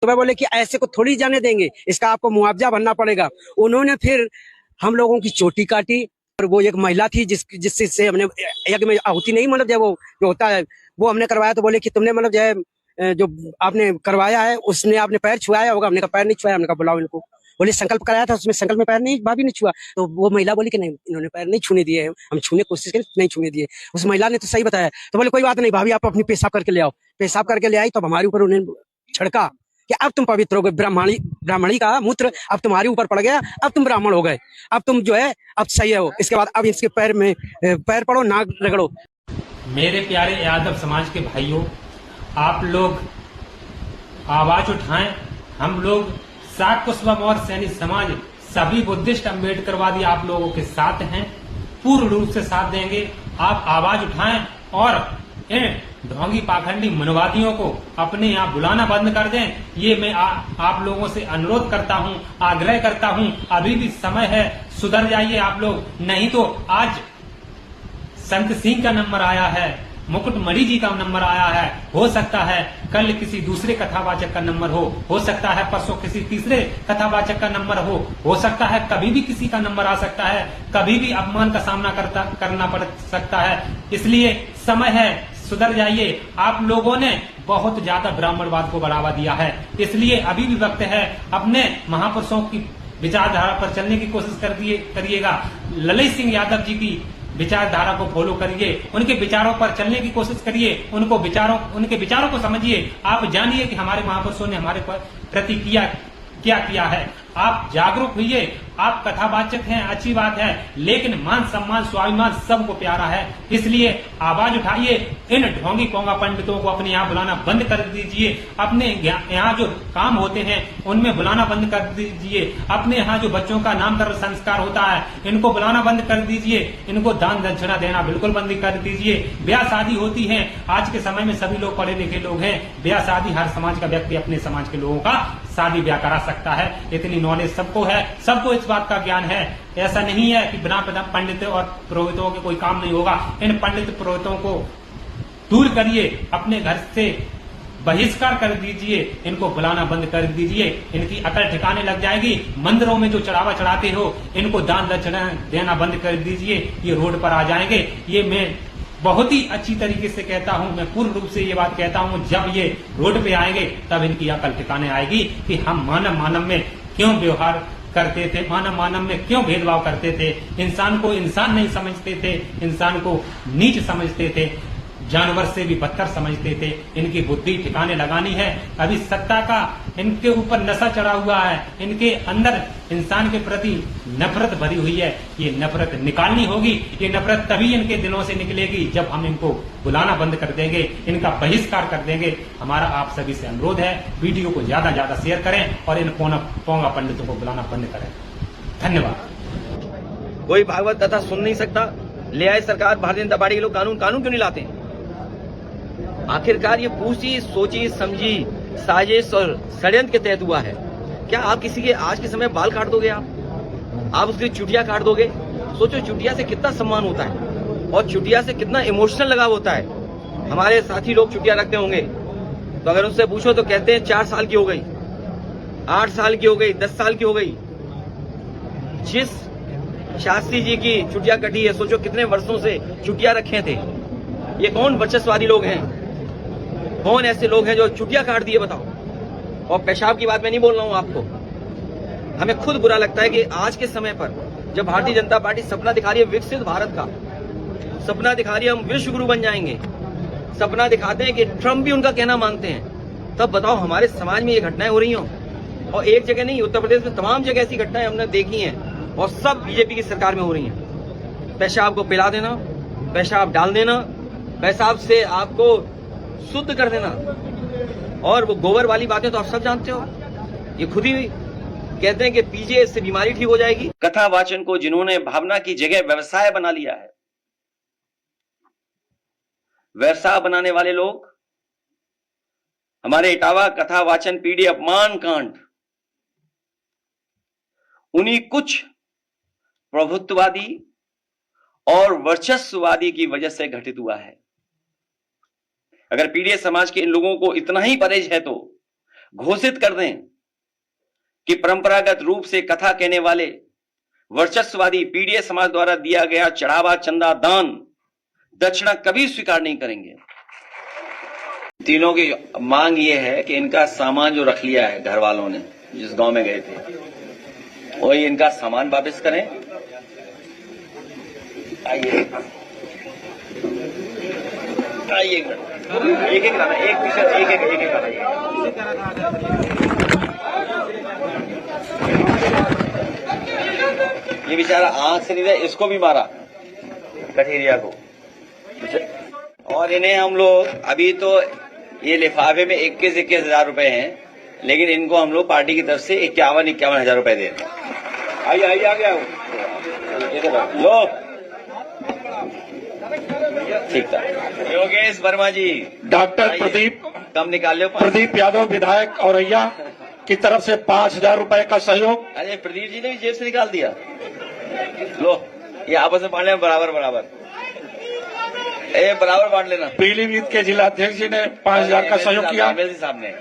तो मैं बोले कि ऐसे को थोड़ी जाने देंगे, इसका आपको मुआवजा भरना पड़ेगा। उन्होंने फिर हम लोगों की चोटी काटी, और वो एक महिला थी जिससे हमने यज्ञ में आहुति नहीं, मतलब जब वो जो होता है वो हमने करवाया, तो बोले कि तुमने मतलब जो है जो आपने करवाया है उसने आपने पैर छुआया होगा। हमने कहा पैर नहीं छुआया। हमने कहा बुलाओ इनको। बोले संकल्प कराया था, उसमें संकल्प में पैर नहीं, भाभी ने छुआ। तो वो महिला बोली कि नहीं, इन्होंने पैर नहीं छूने दिए, हम छूने की कोशिश करें, नहीं छूने दिए। उस महिला ने तो सही बताया। तो बोले कोई बात नहीं भाभी, आप अपनी पेशाब करके ले आओ। पेशाब करके ले आई, तब हमारे ऊपर उन्हें छिड़का कि अब तुम पवित्र हो गए, ब्राह्मणी का मूत्र अब तुम्हारे ऊपर पड़ गया, अब तुम ब्राह्मण हो गए, अब तुम जो है अब सही हो। इसके बाद अब इसके पैर में पैर पड़ो, नाक रगड़ो। मेरे प्यारे यादव समाज के भाइयों, आप लोग आवाज उठाएं। हम लोग सात कुशवाहा और सैनिक समाज सभी बुद्धिस्ट अम्बेडकरवादी आप लोगों के साथ हैं, पूर्ण रूप से साथ देंगे। आप आवाज उठाएं और इन ढोंगी पाखंडी मनवादियों को अपने यहाँ बुलाना बंद कर दें। ये मैं आप लोगों से अनुरोध करता हूँ, आग्रह करता हूँ। अभी भी समय है, सुधर जाइए आप लोग, नहीं तो आज संत सिंह का नंबर आया है, मुकुटमणि जी का नंबर आया है, हो सकता है कल किसी दूसरे कथावाचक का नंबर हो सकता है परसों किसी तीसरे कथावाचक का नंबर हो सकता है कभी भी किसी का नंबर आ सकता है, कभी भी अपमान का सामना करना पड़ सकता है। इसलिए समय है, सुधर जाइए। आप लोगों ने बहुत ज्यादा ब्राह्मणवाद को बढ़ावा दिया है, इसलिए अभी भी वक्त है, अपने महापुरुषों की विचारधारा पर चलने की कोशिश करिएगा। ललित सिंह यादव जी की विचारधारा को फॉलो करिए, उनके विचारों पर चलने की कोशिश करिए, उनके विचारों को समझिए। आप जानिए कि हमारे महापुरुषों ने हमारे प्रति क्या किया है। आप जागरूक होइए। आप कथावाचक हैं, अच्छी बात है, लेकिन मान सम्मान स्वाभिमान सबको प्यारा है। इसलिए आवाज उठाइए, इन ढोंगी पोंगा पंडितों को अपने यहाँ बुलाना बंद कर दीजिए। अपने यहाँ जो काम होते हैं उनमें बुलाना बंद कर दीजिए। अपने यहाँ जो बच्चों का नामकरण संस्कार होता है इनको बुलाना बंद कर दीजिए। इनको दान दक्षिणा देना बिल्कुल बंद कर दीजिए। ब्याह शादी होती है, आज के समय में सभी लोग पढ़े लिखे लोग हैं, ब्याह शादी हर समाज का व्यक्ति अपने समाज के लोगों का शादी ब्याह करा सकता है। इतनी नॉलेज सबको है, सबको इस बात का ज्ञान है। ऐसा नहीं है कि बिना पंडित और पुरोहितों के कोई काम नहीं होगा। इन पंडित पुरोहितों को दूर करिए, अपने घर से बहिष्कार कर दीजिए, इनको बुलाना बंद कर दीजिए। इनकी अकल ठिकाने लग जाएगी। मंदिरों में जो चढ़ावा चढ़ाते हो इनको दान दक्षिणा देना बंद कर दीजिए, ये रोड पर आ जाएंगे। ये मैं बहुत ही अच्छी तरीके से कहता हूं, मैं पूर्ण रूप से ये बात कहता हूं, जब ये रोड पे आएंगे तब इनकी अकल ठिकाने आएगी कि हम मानव में क्यों व्यवहार करते थे, मानव में क्यों भेदभाव करते थे, इंसान को इंसान नहीं समझते थे, इंसान को नीच समझते थे, जानवर से भी बदतर समझते थे। इनकी बुद्धि ठिकाने लगानी है। अभी सत्ता का इनके ऊपर नशा चढ़ा हुआ है, इनके अंदर इंसान के प्रति नफरत भरी हुई है। ये नफरत निकालनी होगी। ये नफरत तभी इनके दिलों से निकलेगी जब हम इनको बुलाना बंद कर देंगे, इनका बहिष्कार कर देंगे। हमारा आप सभी से अनुरोध है, वीडियो को ज्यादा ज्यादा शेयर करें और इन पोंगा पंडितों को बुलाना बंद करें। धन्यवाद। कोई भागवत कथा सुन नहीं सकता, ले आए सरकार भारतीय जनता पार्टी के लोग कानून क्यों नहीं लाते? आखिरकार ये पूछी सोची समझी साजिश और षड्यंत्र के तहत हुआ है। क्या आप किसी के आज के समय बाल काट दोगे? आप उसकी चुटिया काट दोगे? सोचो चुटिया से कितना सम्मान होता है और चुटिया से कितना इमोशनल लगाव होता है। हमारे साथी लोग चुटिया रखते होंगे तो अगर उनसे पूछो तो कहते हैं 4 साल की हो गई, 8 साल की हो गई, 10 साल की हो गई। जिस शास्त्री जी की चुटिया कटी है, सोचो कितने वर्षों से चुटिया रखे थे। ये कौन वर्चस्ववादी लोग हैं? कौन ऐसे लोग हैं जो चुटिया काट दिए बताओ? और पेशाब की बात मैं नहीं बोल रहा हूं आपको। हमें खुद बुरा लगता है कि आज के समय पर जब भारतीय जनता पार्टी सपना दिखा रही है विकसित भारत का, सपना दिखा रही है हम विश्व गुरु बन जाएंगे, सपना दिखाते हैं कि ट्रम्प भी उनका कहना मानते हैं, तब बताओ हमारे समाज में ये घटनाएं हो रही हो। और एक जगह नहीं, उत्तर प्रदेश में तमाम जगह ऐसी घटनाएं हमने देखी हैं और सब बीजेपी की सरकार में हो रही हैं। पेशाब को पिला देना, पेशाब डाल देना, पेशाब से आपको शुद्ध कर देना, और वो गोबर वाली बातें तो आप सब जानते हो। ये खुद ही कहते हैं कि पीजिए इससे बीमारी ठीक हो जाएगी। कथा वाचन को जिन्होंने भावना की जगह व्यवसाय बना लिया है, व्यवसाय बनाने वाले लोग हमारे इटावा कथा वाचन पीढ़ी अपमान कांड उन्हीं कुछ प्रभुत्ववादी और वर्चस्ववादी की वजह से घटित हुआ है। अगर पीड़ित समाज के इन लोगों को इतना ही परहेज है तो घोषित कर दें कि परंपरागत रूप से कथा कहने वाले वर्चस्ववादी पीडीए समाज द्वारा दिया गया चढ़ावा, चंदा, दान, दक्षिणा कभी स्वीकार नहीं करेंगे। तीनों की मांग ये है कि इनका सामान जो रख लिया है घर वालों ने जिस गांव में गए थे, वही इनका सामान वापस करें। आइए आइए एक एक लाना, एक पीछे एक एक एक एक लाना। ये बेचारा आंख से नहीं रहा, इसको भी मारा, कठेरिया को। और इन्हें हम लोग अभी तो ये लिफाफे में 21-21 हजार रुपए हैं, लेकिन इनको हम लोग पार्टी की तरफ से 51-51 हजार रुपए दे रहे हैं। आइए आइए आ गया लो, ठीक था। योगेश वर्मा जी, डॉक्टर प्रदीप कम निकाल लो। प्रदीप यादव विधायक औरैया की तरफ से 5,000 रुपए का सहयोग। अरे प्रदीप जी ने भी जेब से निकाल दिया। लो ये आपस में बांट लेना बराबर बराबर, बराबर बांट लेना। पीलीभीत के जिला अध्यक्ष जी ने 5,000 का सहयोग किया। साहब ने